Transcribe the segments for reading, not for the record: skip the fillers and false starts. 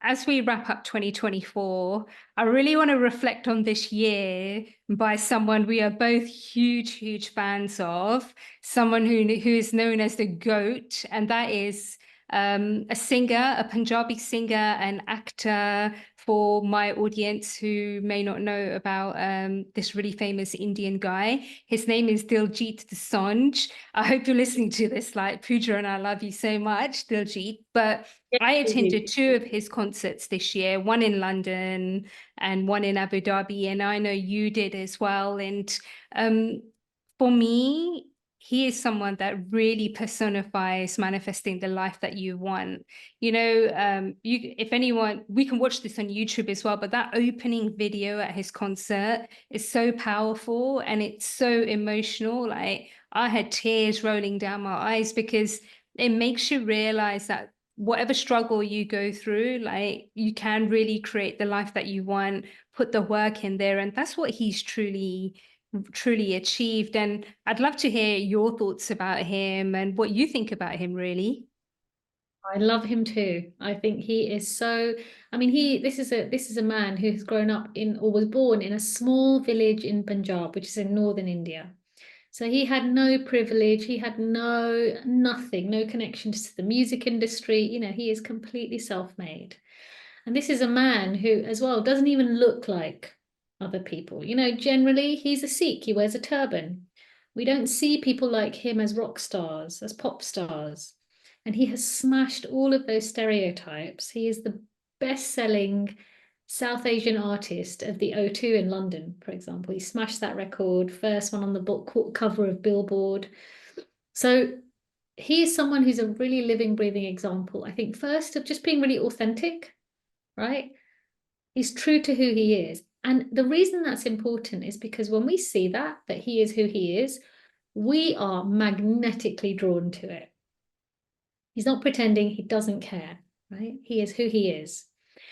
as we wrap up 2024, I really want to reflect on this year by someone we are both huge, huge fans of, someone who is known as the GOAT, and that is a singer, a Punjabi singer and actor. For my audience who may not know about this really famous Indian guy, his name is Diljit Dosanjh. I hope you're listening to this. Like, Pooja and I love you so much, Diljit. But Yes, I we do. attended two of his concerts this year, one in London and one in Abu Dhabi, and I know you did as well. And um, for me, he is someone that really personifies manifesting the life that you want. If anyone, we can watch this on YouTube as well, but that opening video at his concert is so powerful and it's so emotional. Like, I had tears rolling down my eyes because it makes you realize that whatever struggle you go through, like, you can really create the life that you want, put the work in there. And that's what he's truly achieved. And I'd love to hear your thoughts about him and what you think about him, really. I love him too. I think he is so, I mean, this is a man who has grown up in or was born in a small village in Punjab, which is in northern India. So he had no privilege, he had nothing, no connections to the music industry. He is completely self-made. And this is a man who, as well, doesn't even look like other people. Generally, he's a Sikh, he wears a turban. We don't see people like him as rock stars, as pop stars. And he has smashed all of those stereotypes. He is the best-selling South Asian artist of the O2 in London, for example. He smashed that record, first one on the book cover of Billboard. So he is someone who's a really living, breathing example, I think, first of just being really authentic, right? He's true to who he is. And the reason that's important is because when we see that he is who he is, we are magnetically drawn to it. He's not pretending, he doesn't care, right? He is who he is.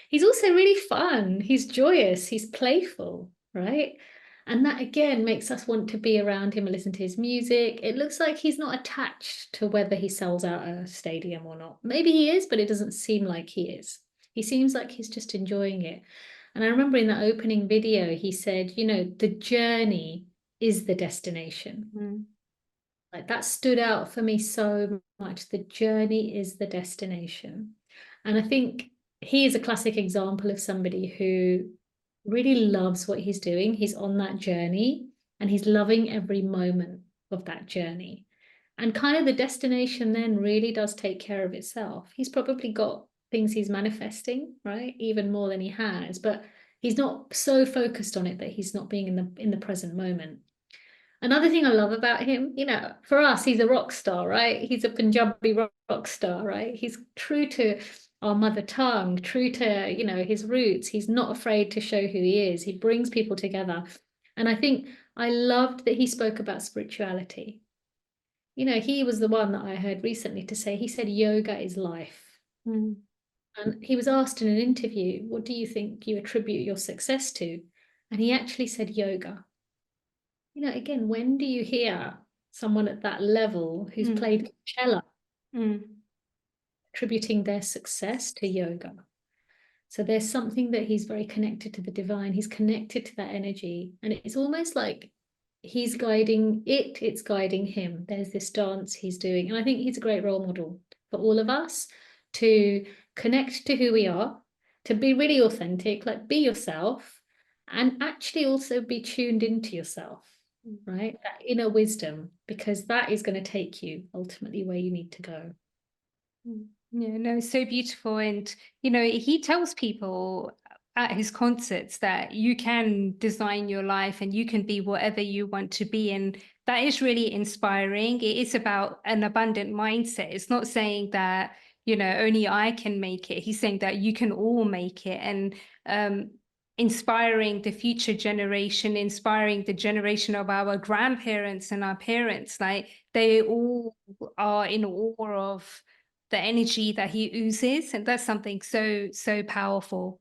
He's also really fun, he's joyous, he's playful, right? And that again makes us want to be around him and listen to his music. It looks like he's not attached to whether he sells out a stadium or not. Maybe he is, but it doesn't seem like he is. He seems like he's just enjoying it. And I remember in that opening video, he said, the journey is the destination. Mm. Like, that stood out for me so much. The journey is the destination. And I think he is a classic example of somebody who really loves what he's doing. He's on that journey and he's loving every moment of that journey. And kind of the destination then really does take care of itself. He's probably got things he's manifesting, right? Even more than he has, but he's not so focused on it that he's not being in the present moment. Another thing I love about him, for us, he's a rock star, right? He's a Punjabi rock star, right? He's true to our mother tongue, true to, his roots. He's not afraid to show who he is. He brings people together. And I think I loved that he spoke about spirituality. He was the one that I heard recently to say, he said, yoga is life. Mm. And he was asked in an interview, what do you think you attribute your success to? And he actually said yoga. Again, when do you hear someone at that level who's played Coachella attributing their success to yoga? So there's something that he's very connected to the divine. He's connected to that energy. And it's almost like he's guiding it, it's guiding him. There's this dance he's doing. And I think he's a great role model for all of us to connect to who we are, to be really authentic, like be yourself, and actually also be tuned into yourself, right? That inner wisdom, because that is going to take you ultimately where you need to go. Yeah, no, so beautiful. And, he tells people at his concerts that you can design your life and you can be whatever you want to be. And that is really inspiring. It is about an abundant mindset. It's not saying that, only I can make it. He's saying that you can all make it. And inspiring the future generation, inspiring the generation of our grandparents and our parents, like, they all are in awe of the energy that he oozes, and that's something so powerful.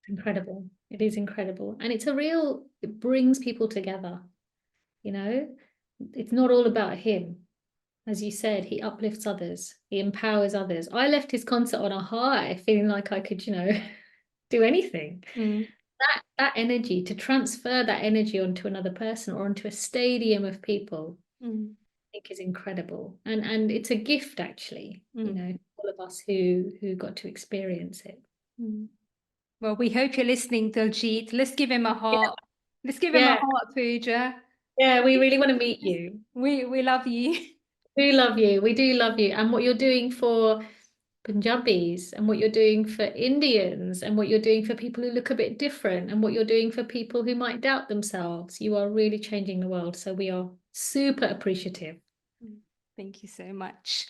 Incredible. It is incredible. And it brings people together. It's not all about him. as you said, he uplifts others, he empowers others. I left his concert on a high, feeling like I could, do anything. Mm, That energy, to transfer that energy onto another person or onto a stadium of people, mm, I think is incredible. And it's a gift, actually, mm, all of us who got to experience it. mm. Well, we hope you're listening, Diljit. Let's give him a heart. Let's give him a Yeah, heart, Pooja. yeah, we really want to meet you. We love you. We love you. We do love you. And what you're doing for Punjabis and what you're doing for Indians and what you're doing for people who look a bit different and what you're doing for people who might doubt themselves. You are really changing the world. So we are super appreciative. Thank you so much.